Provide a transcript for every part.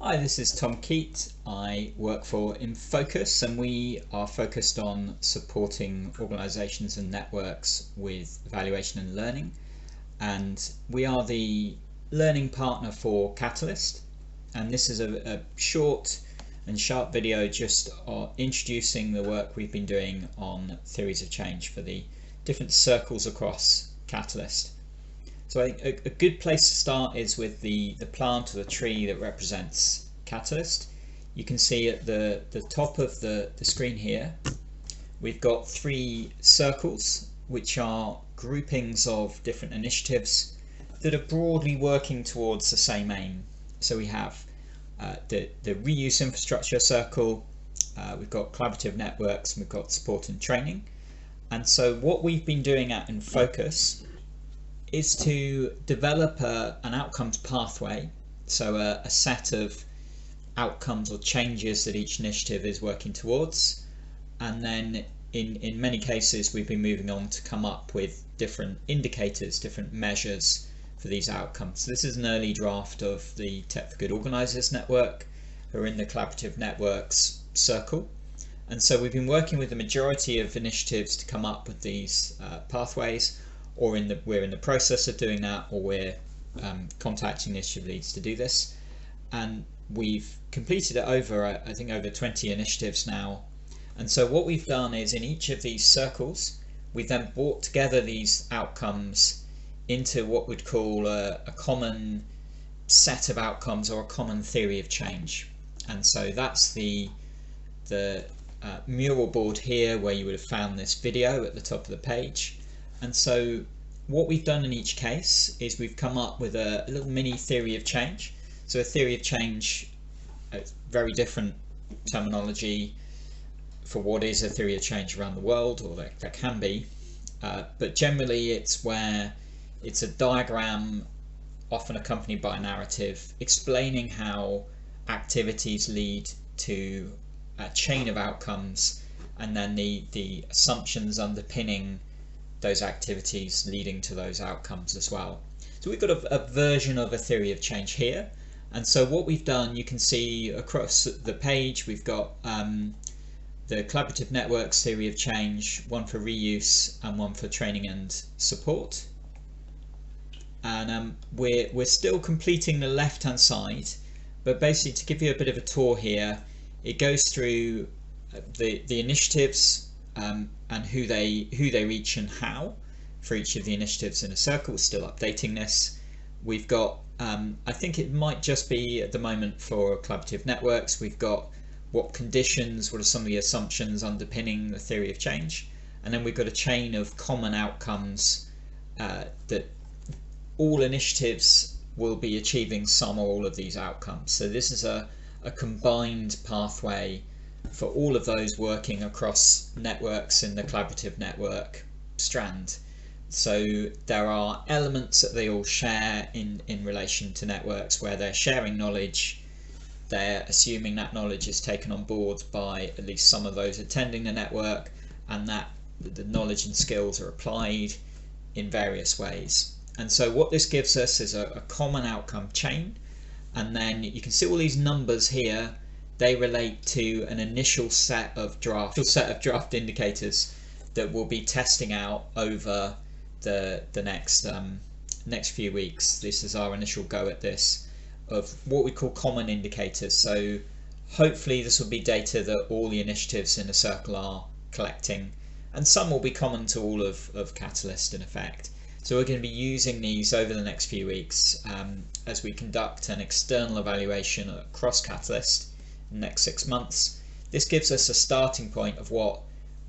Hi, this is Tom Keat. I work for InFocus and we are focused on supporting organisations and networks with evaluation and learning. And we are the learning partner for Catalyst. And this is a short and sharp video just introducing the work we've been doing on theories of change for the different circles across Catalyst. So I think a good place to start is with the plant or the tree that represents Catalyst. You can see at the top of the screen here, we've got three circles, which are groupings of different initiatives that are broadly working towards the same aim. So we have the reuse infrastructure circle, we've got collaborative networks, and we've got support and training. And so what we've been doing at InFocus is to develop an outcomes pathway, so a set of outcomes or changes that each initiative is working towards, and then in many cases we've been moving on to come up with different indicators, different measures for these outcomes. So this is an early draft of the Tech for Good Organisers Network, who are in the Collaborative Networks circle, and so we've been working with the majority of initiatives to come up with these pathways, or we're in the process of doing that, or we're contacting initiative leads to do this. And we've completed it over, I think, over 20 initiatives now. And so what we've done is in each of these circles, we've then brought together these outcomes into what we'd call a common set of outcomes or a common theory of change. And so that's the mural board here where you would have found this video at the top of the page. And so what we've done in each case is we've come up with a little mini theory of change. So a theory of change, very different terminology for what is a theory of change around the world, or there can be, but generally it's where it's a diagram, often accompanied by a narrative, explaining how activities lead to a chain of outcomes, and then the assumptions underpinning those activities leading to those outcomes as well. So we've got a version of a theory of change here. And so what we've done, you can see across the page, we've got the Collaborative Networks theory of change, one for reuse and one for training and support. And we're still completing the left-hand side, but basically to give you a bit of a tour here, it goes through the initiatives and who they reach and how for each of the initiatives in a circle. We're still updating this. We've got I think it might just be at the moment for collaborative networks, we've got what conditions, what are some of the assumptions underpinning the theory of change, and then we've got a chain of common outcomes that all initiatives will be achieving some or all of these outcomes. So this is a combined pathway for all of those working across networks in the collaborative network strand. So there are elements that they all share in relation to networks where they're sharing knowledge, they're assuming that knowledge is taken on board by at least some of those attending the network, and that the knowledge and skills are applied in various ways. And so what this gives us is a common outcome chain, and then you can see all these numbers here, they relate to an initial set of draft indicators that we'll be testing out over the next few weeks. This is our initial go at this, of what we call common indicators. So hopefully this will be data that all the initiatives in a circle are collecting, and some will be common to all of Catalyst in effect. So we're going to be using these over the next few weeks as we conduct an external evaluation across Catalyst in the next 6 months. This gives us a starting point of what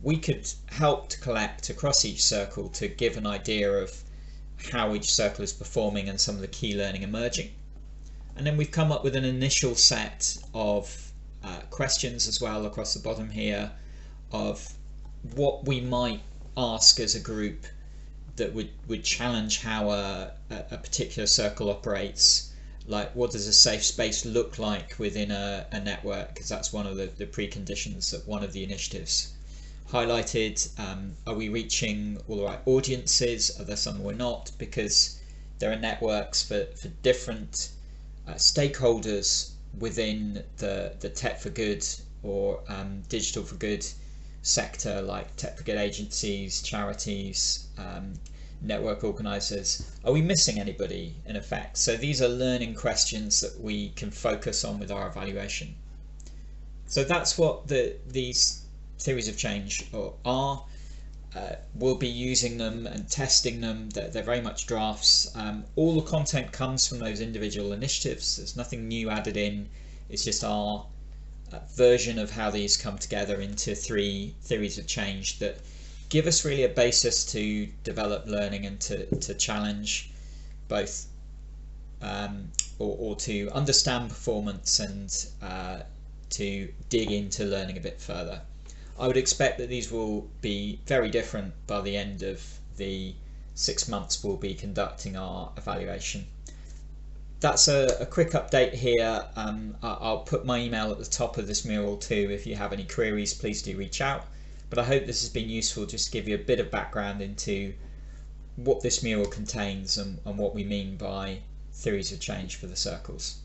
we could help to collect across each circle to give an idea of how each circle is performing and some of the key learning emerging. And then we've come up with an initial set of questions as well across the bottom here of what we might ask as a group that would challenge how a particular circle operates. Like, what does a safe space look like within a network, because that's one of the preconditions that one of the initiatives highlighted. Are we reaching all the right audiences? Are there some we're not? Because there are networks for different stakeholders within the tech for good or digital for good sector, like tech for good agencies, charities, network organisers? Are we missing anybody in effect? So these are learning questions that we can focus on with our evaluation. So that's what these theories of change are. We'll be using them and testing them. They're very much drafts. All the content comes from those individual initiatives. There's nothing new added in. It's just our version of how these come together into 3 theories of change that give us really a basis to develop learning and to challenge both, or to understand performance and to dig into learning a bit further. I would expect that these will be very different by the end of the 6 months we'll be conducting our evaluation. That's a quick update here. I'll put my email at the top of this mural too. If you have any queries, please do reach out. But I hope this has been useful just to give you a bit of background into what this mural contains and what we mean by theories of change for the circles.